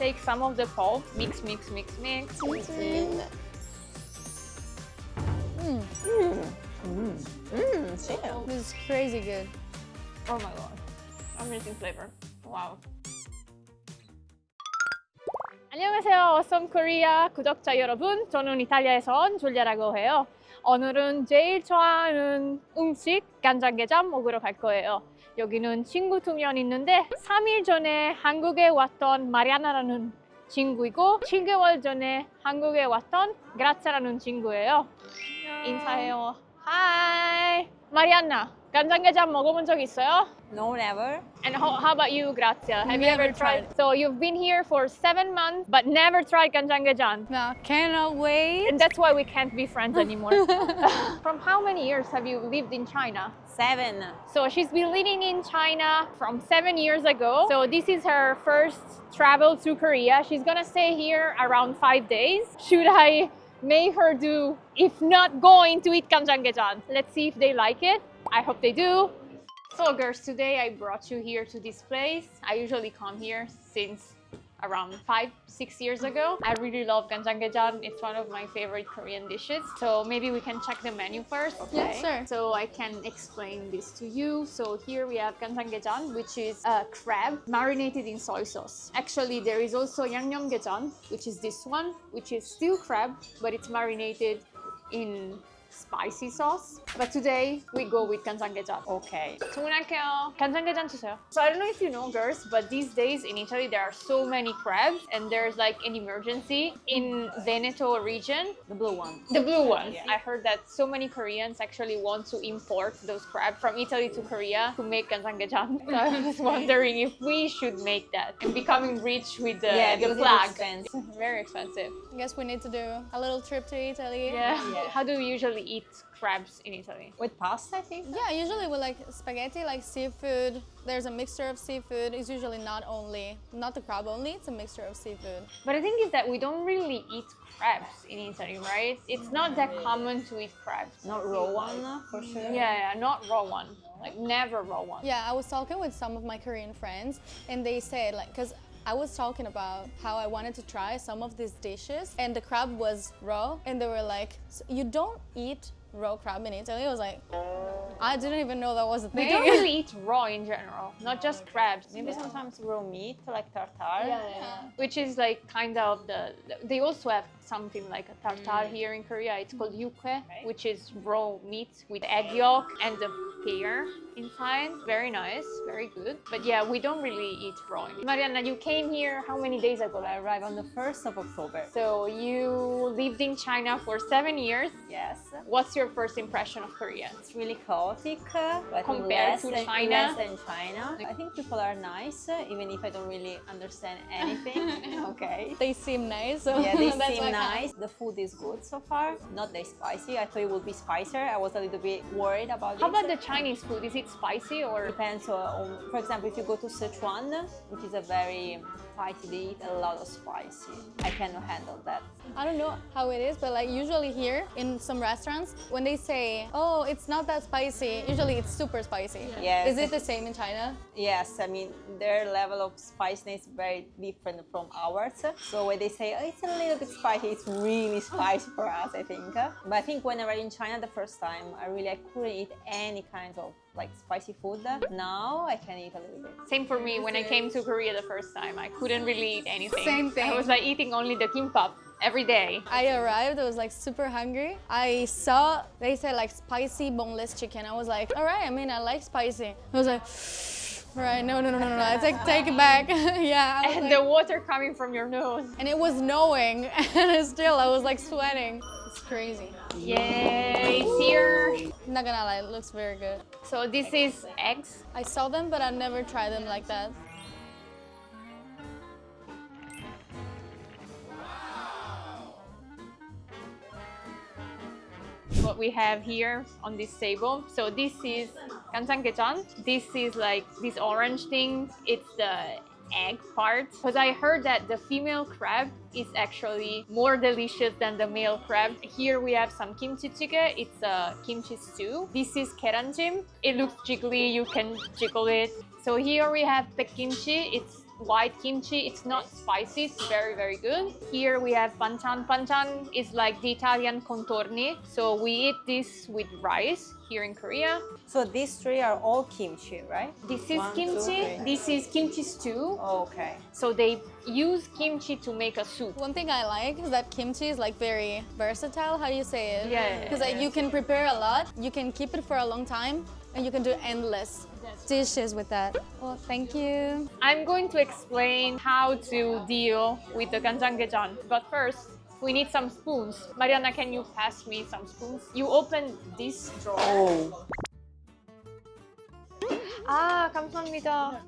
take some of the pulp, mix, mix, mix, mix. This is crazy good. Oh my god, amazing flavor. Wow. 안녕하세요, 어썸코리아 구독자 여러분. 저는 이탈리아에선 줄리아라고 해요. 오늘은 제일 좋아하는 음식 간장게장 먹으러 갈 거예요. 여기는 친구 2명 있는데 3일 전에 한국에 왔던 마리아나라는 친구이고 7개월 전에 한국에 왔던 그라지아라는 친구예요. 인사해요. Hi, Mariana. 간장게장 먹어본 적 있어요? No, never. And how about you, Grazia? Have you Never ever tried? tried. So you've been here for 7 months, but never tried 간장게장. No, cannot wait. And that's why we can't be friends anymore. From how many years have you lived in China? 7. So she's been living in China from 7 years ago. So this is her first travel to Korea. She's gonna stay here around 5 days. Should I make her do, if not going to eat 간장게장? Let's see if they like it. I hope they do. So girls, today I brought you here to this place. I usually come here since around 5-6 years ago. I really love 간장게장. It's one of my favorite Korean dishes. So maybe we can check the menu first. Okay. Yes, sir. So I can explain this to you. So here we have 간장게장, which is a crab marinated in soy sauce. Actually, there is also 양념게장, which is this one, which is still crab, but it's marinated in spicy sauce. But today we go with 간장게장. Okay. 주문할게요. 간장게장 주세요. So I don't know if you know, girls, but these days in Italy there are so many crabs, and there's like an emergency in Veneto region. The blue one. The blue ones. Yeah. I heard that so many Koreans actually want to import those crabs from Italy to Korea to make 간장게장. So I was wondering if we should make that and becoming rich with the because flag. it's expensive. Very expensive. I guess we need to do a little trip to Italy. Yeah. Yeah. How do you usually eat crabs in Italy? With pasta, I think? Yeah, usually with like spaghetti, like seafood. There's a mixture of seafood. It's usually not the crab only, it's a mixture of seafood. But the thing is that we don't really eat crabs in Italy, right? It's not that common to eat crabs. Not raw one, for sure. Yeah, not raw one. Like never raw one. Yeah, I was talking with some of my Korean friends and they said like, because I was talking about how I wanted to try some of these dishes and the crab was raw and they were like, so you don't eat raw crab in Italy? I was like, I didn't even know that was a thing. We don't really eat raw in general, not just crabs. Maybe sometimes raw meat, like tartare. Which is like kind of they also have something like a tartare here in Korea. It's called yuke, which is raw meat with egg yolk and the pear inside. Very nice, very good. But yeah, we don't really eat raw. Mariana, you came here how many days ago? I arrived on the 1st of October. So you lived in China for 7 years. Yes. What's your first impression of Korea? It's really chaotic, but Compared less to than, China? less than China. I think people are nice, even if I don't really understand anything. Okay. They seem nice, so Yeah, they that's seem why I nice. The food is good so far. Not that spicy. I thought it would be spicier. I was a little bit worried about it. How about the Chinese food? Is it spicy or? Depends on, for example, if you go to Sichuan, which is a very spicy, they eat a lot of spicy. I cannot handle that. I don't know how it is, but like usually here in some restaurants, when they say, oh, it's not that spicy, usually it's super spicy. Yes. Is it the same in China? Yes, I mean, their level of spiciness is very different from ours. So when they say, oh, it's a little bit spicy, it's really spicy for us, I think. But I think when I was in China the first time, I couldn't eat any kind of like spicy food. Now I can eat a little bit. Same for me. When I came to Korea the first time, I couldn't really eat anything. Same thing. I was like eating only the kimbap every day. I arrived, I was like super hungry. I saw, they said like spicy boneless chicken. I was like, all right, I mean, I like spicy. I was like, all right, no, I take it back. Yeah. I was And like, the water coming from your nose. and it was snowing, and still I was like sweating. It's crazy. Yay, it's here. Not gonna lie, it looks very good. So this is eggs. I saw them, but I never tried them like that. What we have here on this table. So this is 간장게장. This is like this orange thing. It's the egg part. Because I heard that the female crab is actually more delicious than the male crab. Here we have some kimchi jjigae. It's a kimchi stew. This is keranjim. It looks jiggly. You can jiggle it. So here we have the kimchi. It's white kimchi. It's not spicy, it's very, very good. Here we have panchan. Panchan is like the Italian contorni. So we eat this with rice here in Korea. So these three are all kimchi, right? This is One, two, kimchi. three. This is kimchi stew. Okay. So they use kimchi to make a soup. One thing I like is that kimchi is like very versatile. How do you say it? Yeah. Because like, you can prepare a lot, you can keep it for a long time, and you can do endless dishes with that. Well, thank you. I'm going to explain how to deal with the 간장게장. But first, we need some spoons. Mariana, can you pass me some spoons? You open this drawer. Oh. Ah, 감사합니다.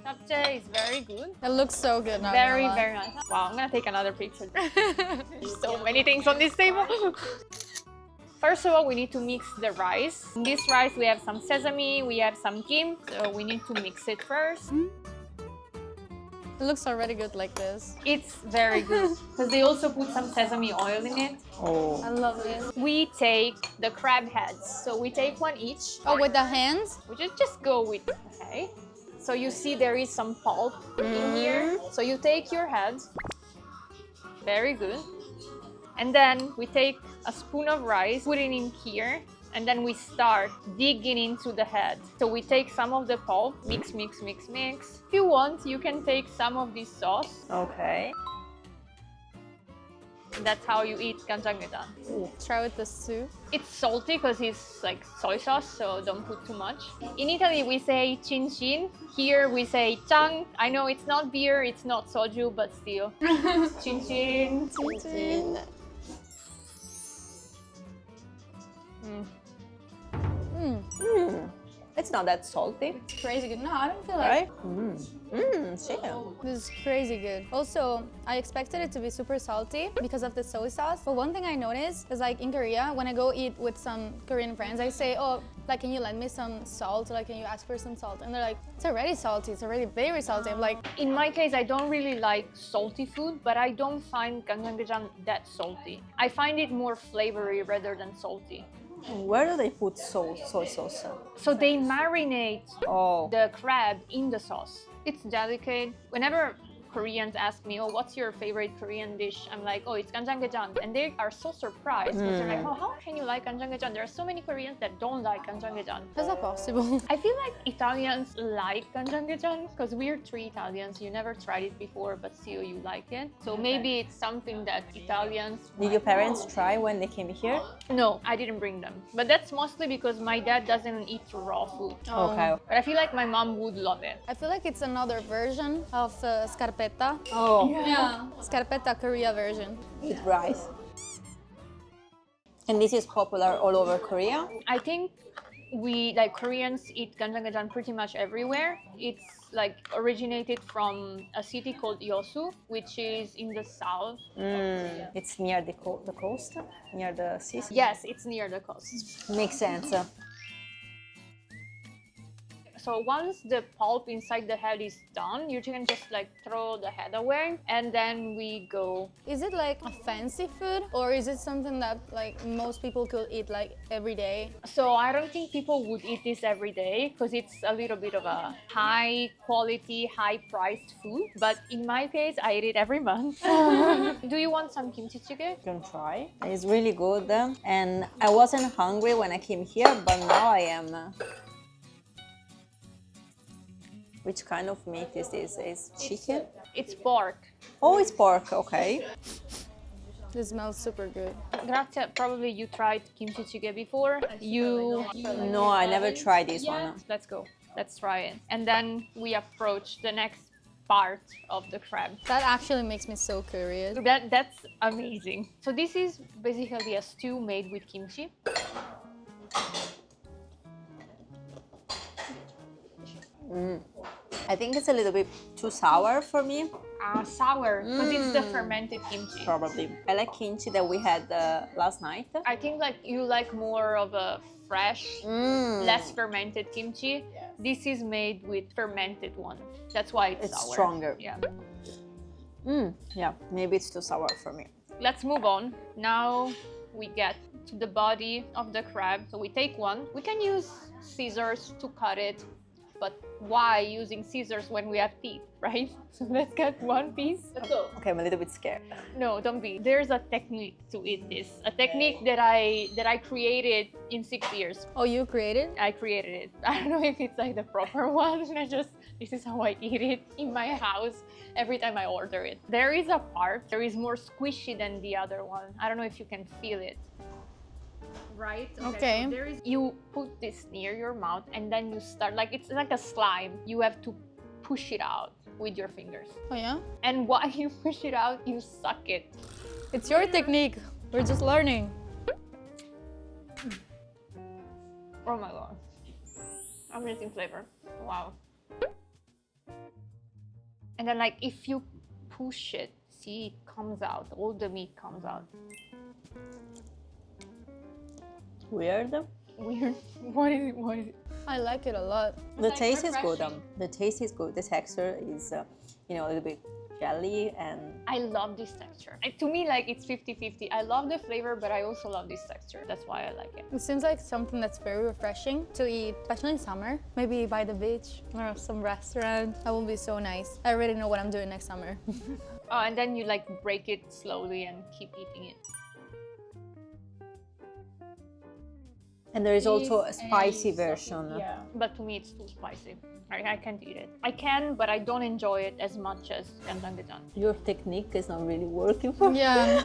Japchae is very good. It looks so good now. Very, very nice. Wow, I'm gonna take another picture. There's so many things on this table. First of all, we need to mix the rice. In this rice, we have some sesame, we have some kim, so we need to mix it first. It looks already good like this. It's very good because they also put some sesame oil in it. Oh. I love it. We take the crab heads, so we take one each. Oh, with the hands? We just go with, okay. So you see there is some pulp in here. So you take your head, very good. And then we take a spoon of rice, put it in here, and then we start digging into the head. So we take some of the pulp, mix, mix, mix, mix. If you want, you can take some of this sauce. Okay. That's how you eat 간장게장. Try with the soup. It's salty because it's like soy sauce, so don't put too much. In Italy, we say chin. Here we say 짱. I know it's not beer, it's not soju, but still. Chin. It's not that salty, It's crazy good. No, I don't feel like right? Chill. this is crazy good. Also, I expected it to be super salty because of the soy sauce. But one thing I noticed is like in Korea, when I go eat with some Korean friends, I say, oh, like, can you lend me some salt? Like, can you ask for some salt? And they're like, it's already salty. It's already very salty. I'm like, In my case, I don't really like salty food, but I don't find 간장게장 that salty. I find it more flavory rather than salty. Where do they put soy sauce? So they marinate Oh. the crab in the sauce. It's delicate. Whenever Koreans ask me, oh, what's your favorite Korean dish? I'm like, oh, it's 간장게장. And they are so surprised because they're like, oh, how can you like 간장게장? There are so many Koreans that don't like 간장게장. how's that possible? I feel like Italians like 간장게장 because we're three Italians. You never tried it before, but still you like it. So maybe it's something that Italians... Did your parents try when they came here? No, I didn't bring them. But that's mostly because my dad doesn't eat raw food. Okay. But I feel like my mom would love it. I feel like it's another version of scarpetta. Oh. Yeah. Scarpetta Korea version. With rice. And this is popular all over Korea? I think we, like Koreans, eat 간장게장 pretty much everywhere. It's like originated from a city called Yosu, which is in the south. It's near the coast, near the sea. Yes, it's near the coast. Makes sense. So once the pulp inside the head is done, you can just like throw the head away, and then we go. Is it like a fancy food, or is it something that like most people could eat like every day? So I don't think people would eat this every day because it's a little bit of a high quality, high priced food. But in my case, I eat it every month. Do you want some kimchi jjigae? You can try. It's really good. And I wasn't hungry when I came here, but now I am. Which kind of meat is this? Is chicken? It's pork. Oh, it's pork. Okay. This smells super good. Grazia, probably you tried kimchi jjigae before. No, I never tried this one. Let's go. Let's try it. And then we approach the next part of the crab. That actually makes me so curious. That's amazing. So this is basically a stew made with kimchi. I think it's a little bit too sour for me. Sour, because it's the fermented kimchi. Probably. I like kimchi that we had last night. I think like you like more of a fresh, less fermented kimchi. This is made with fermented one. That's why it's sour. Stronger. Yeah. Yeah, maybe it's too sour for me. Let's move on. Now we get to the body of the crab. So we take one. We can use scissors to cut it, but why using scissors when we have teeth, right? So let's get one piece. Let's go. Okay, I'm a little bit scared. No, don't be. There's a technique to eat this. A technique that I created in 6 years. Oh, you created? I created it. I don't know if it's like the proper one. This is how I eat it in my house every time I order it. There is a part, there is more squishy than the other one. I don't know if you can feel it. Right? Okay. So you put this near your mouth and then you start, like it's like a slime. You have to push it out with your fingers. Oh yeah? And while you push it out, you suck it. It's your technique. We're just learning. Oh my god. Amazing flavor. Wow. And then like if you push it, see, it comes out. All the meat comes out. Weird. Weird. What is it? What is it? I like it a lot. The like taste is good. refreshing. The taste is good. The texture is, a little bit jelly and. I love this texture. To me, like it's 50-50. I love the flavor, but I also love this texture. That's why I like it. It seems like something that's very refreshing to eat, especially in summer. Maybe by the beach or some restaurant. That will be so nice. I already know what I'm doing next summer. Oh, and then you like break it slowly and keep eating it. And there is also a spicy version. Yeah, but to me it's too spicy. I can't eat it. I can, but I don't enjoy it as much as gandangejan. Your technique is not really working for me. Yeah.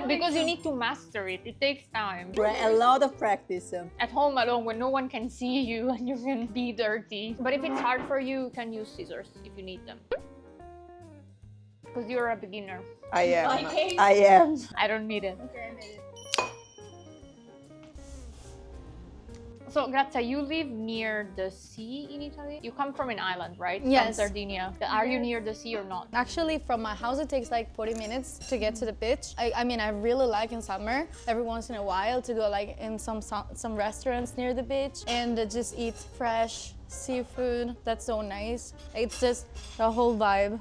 Because you need to master it. It takes time. A lot of practice. At home alone, when no one can see you and you can be dirty. But if it's hard for you, you can use scissors if you need them. Because you're a beginner. I am. My case. I am. I don't need it. Okay, I made it. So, Grazia, you live near the sea in Italy? You come from an island, right? Yes. From Sardinia. Are you near the sea or not? Actually, from my house, it takes like 40 minutes to get to the beach. I mean, I really like in summer, every once in a while, to go like in some restaurants near the beach and just eat fresh seafood. That's so nice. It's just the whole vibe.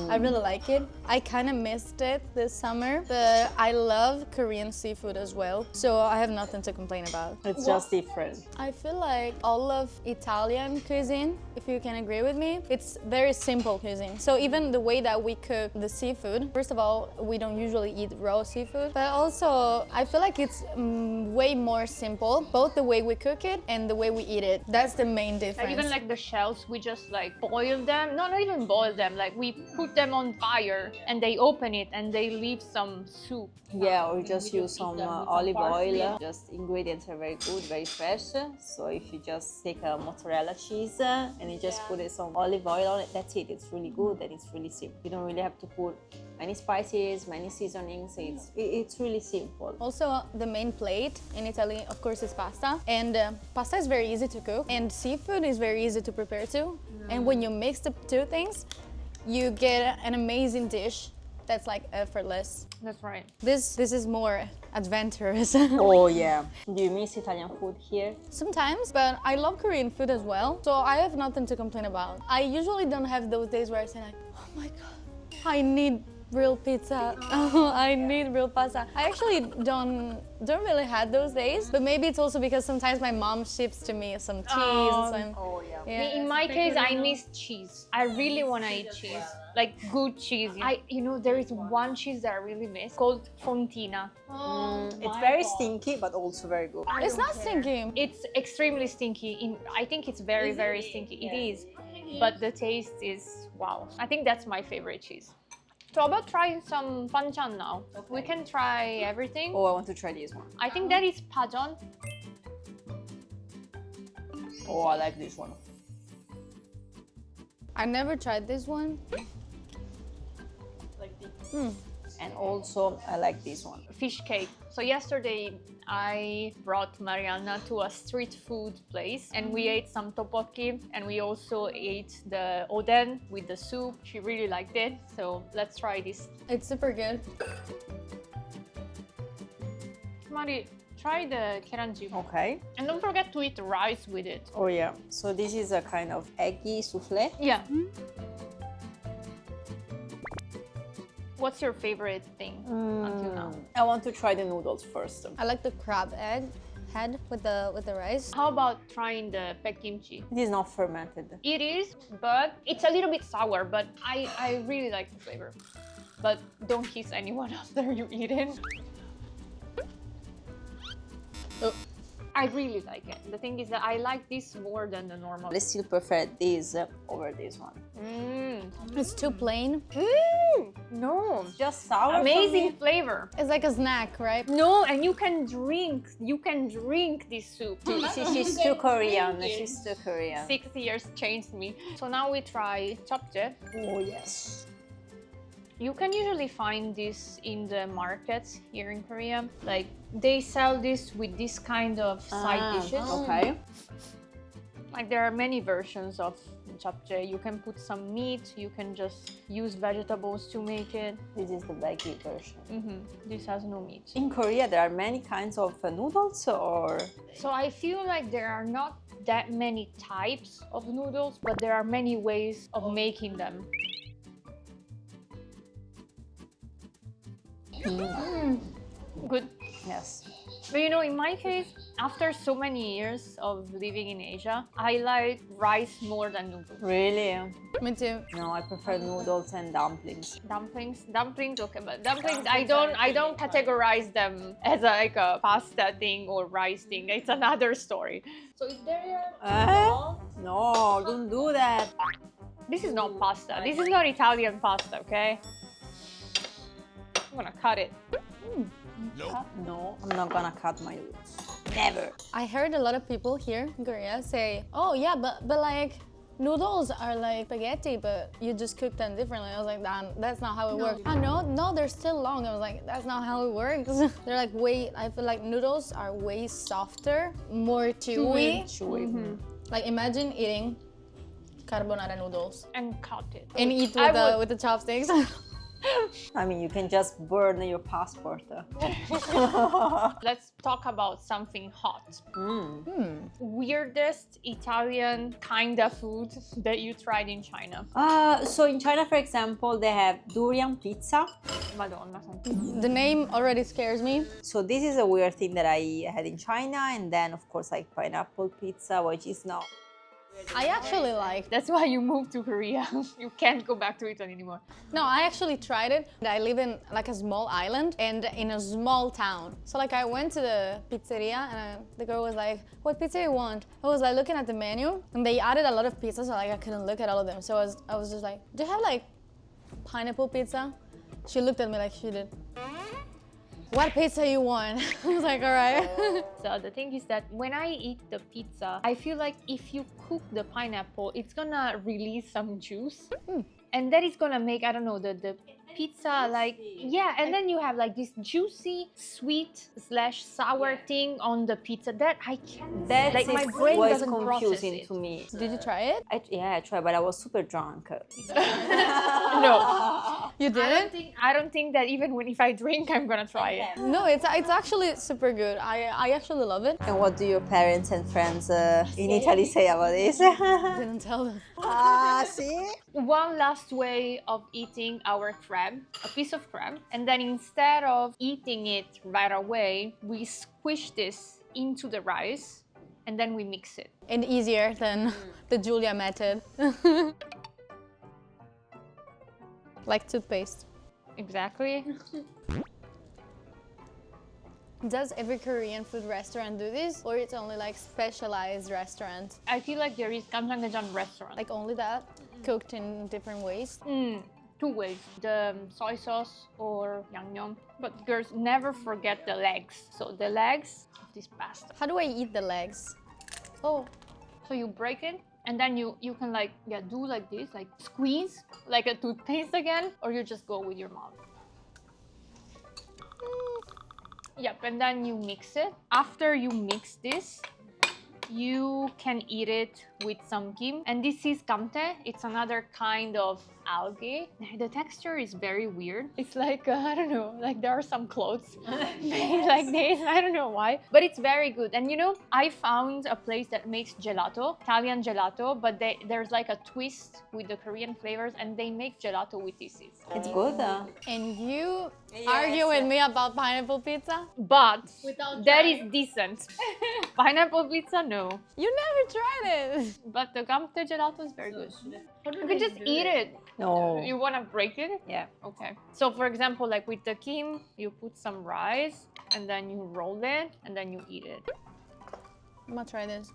I really like it. I kind of missed it this summer, but I love Korean seafood as well. So I have nothing to complain about. It's just different. I feel like all of Italian cuisine, if you can agree with me, it's very simple cuisine. So even the way that we cook the seafood, first of all, we don't usually eat raw seafood, but also I feel like it's way more simple, both the way we cook it and the way we eat it. That's the main difference. Even like the shells, we just like boil them. No, not even boil them. Like we put them on fire and they open it and they leave some soup. Yeah, or just use some olive oil. Just ingredients are very good, very fresh. So if you just take a mozzarella cheese and you just put some olive oil on it, that's it. It's really good and it's really simple. You don't really have to put many spices, many seasonings. It's really simple. Also, the main plate in Italy, of course, is pasta. And pasta is very easy to cook. And seafood is very easy to prepare too. And when you mix the two things, you get an amazing dish that's like effortless. That's right. This is more adventurous. Oh yeah. Do you miss Italian food here? Sometimes, but I love Korean food as well. So I have nothing to complain about. I usually don't have those days where I say like, oh my God, I need real pizza. I need real pasta. I actually don't really have those days, but maybe it's also because sometimes my mom ships to me some cheese. Oh yeah. Yeah. In my case, I miss cheese. I really want to eat cheese, like good cheese. There is one cheese that I really miss called Fontina. It's very stinky, but also very good. It's not stinky. It's extremely stinky. I think it's very, very stinky. It is, but the taste is wow. I think that's my favorite cheese. So how about trying some banchan now? Okay. We can try everything. Oh, I want to try this one. I think that is pajon. Oh, I like this one. I never tried this one. And also, I like this one. Fish cake. So yesterday, I brought Mariana to a street food place and we ate some tteokbokki and we also ate the oden with the soup. She really liked it. So let's try this. It's super good. Mari, try the keranjim. Okay. And don't forget to eat rice with it. Oh yeah. So this is a kind of eggy souffle. Yeah. What's your favorite thing until now? I want to try the noodles first. I like the crab egg. head with the rice. How about trying the pek kimchi? It is not fermented. It is, but it's a little bit sour, but I really like the flavor. But don't kiss anyone after you eat it. Oh. I really like it. The thing is that I like this more than the normal. I still prefer this over this one. It's too plain. No, Just sour. for amazing me. flavor. It's like a snack, right? No, and you can drink this soup. She's too Korean. She's too Korean. 6 years changed me. So now we try japchae. Oh yes. You can usually find this in the markets here in Korea. Like they sell this with this kind of side dishes. Okay. Like there are many versions of japchae. You can put some meat. You can just use vegetables to make it. This is the veggie version. This has no meat. In Korea, there are many kinds of noodles, or So I feel like there are not that many types of noodles, but there are many ways of making them. Good. yes. But you know, in my case, after so many years of living in Asia, I like rice more than noodles. Really? Me too. No, I prefer noodles and dumplings. Dumplings, okay, but dumplings, I don't categorize them as like a pasta thing or rice thing. It's another story. So is there No, don't do that. This is not pasta. This is not Italian pasta, okay? I'm gonna cut it. No, I'm not gonna cut my roots. Never. I heard a lot of people here in Korea say, "Oh yeah, but like noodles are like spaghetti, but you just cook them differently." I was like, that's not how it works. No, they're still long. I was like, that's not how it works. They're like I feel like noodles are way softer, more chewy. Like imagine eating carbonara noodles And cut it. and eat with the chopsticks. I mean, you can just burn your passport. Let's talk about something hot. Weirdest Italian kind of food that you tried in China. So in China, for example, they have durian pizza. Madonna. The name already scares me. So this is a weird thing that I had in China, and then of course like pineapple pizza, which is not. I actually like. That's why you moved to Korea. You can't go back to Italy anymore. No, I actually tried it. I live in like a small island and in a small town. So like I went to the pizzeria and the girl was like, "What pizza you want?" I was like looking at the menu and they added a lot of pizzas, so like I couldn't look at all of them. So I was just like, "Do you have like pineapple pizza?" She looked at me like she did. What pizza you want? I was like, all right. So the thing is that when I eat the pizza, I feel like if you cook the pineapple, it's gonna release some juice. And that is gonna make, I don't know, the pizza like, yeah, and then you have like this juicy, sweet / sour thing on the pizza that I can't, That like my brain was doesn't process confusing it. to me. Did you try it? I tried, but I was super drunk. No. You did? I don't think that even if I drink, I'm gonna try it. No, it's actually super good. I actually love it. And what do your parents and friends in Italy say about this? Didn't tell them. See? One last way of eating our crab, a piece of crab, and then instead of eating it right away, we squish this into the rice and then we mix it. And easier than the Julia method. Like toothpaste. Exactly. Does every Korean food restaurant do this, or it's only like specialized restaurants? I feel like there is 간장게장 restaurant. Like only that, cooked in different ways? Two ways, the soy sauce or yangnyeom. But girls, never forget the legs. So the legs of this pasta. How do I eat the legs? Oh, So you break it and then you can like, yeah, do like this, like squeeze like a toothpaste again, or you just go with your mouth. Yep, and then you mix it. After you mix this, you can eat it with some kim. And this is kamte. It's another kind of algae. The texture is very weird. It's like, I don't know, like there are some clothes made like this. I don't know why. But it's very good. And you know, I found a place that makes gelato, Italian gelato, but there's like a twist with the Korean flavors and they make gelato with this. It's good. And you Yes. argue with me about pineapple pizza? But Without that trying. is decent. Pineapple pizza, no. You never tried it. But the kamte gelato is very good. You can just eat it. No. You want to break it? Yeah. Okay. So for example, like with the kim, you put some rice and then you roll it and then you eat it. I'm gonna try this.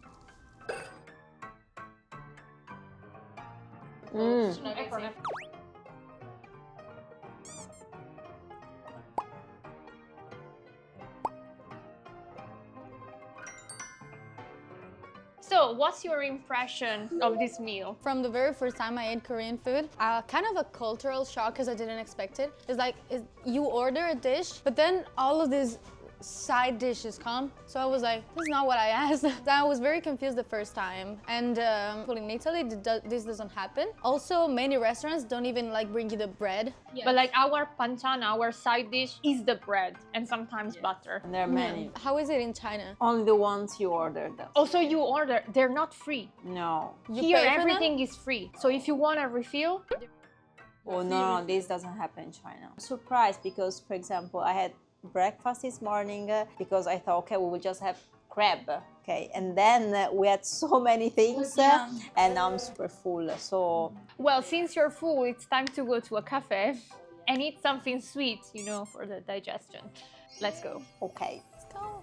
So what's your impression of this meal? From the very first time I ate Korean food, kind of a cultural shock because I didn't expect it. It's like you order a dish, but then all of these side dishes come. So I was like, this is not what I asked. I was very confused the first time. And in Italy, this doesn't happen. Also, many restaurants don't even like bring you the bread. Yes. But like our panchan, our side dish is the bread and sometimes butter. And there are many. How is it in China? Only the ones you ordered. Also, you order, they're not free. No. You Here, pay for them? everything is free. So if you want a refill, Oh no, this doesn't happen in China. I'm surprised because, for example, I had breakfast this morning because I thought, okay, we will just have crab. Okay, and then we had so many things and now I'm super full. So, well, since you're full, it's time to go to a cafe and eat something sweet, you know, for the digestion. Let's go. okay. Let's go.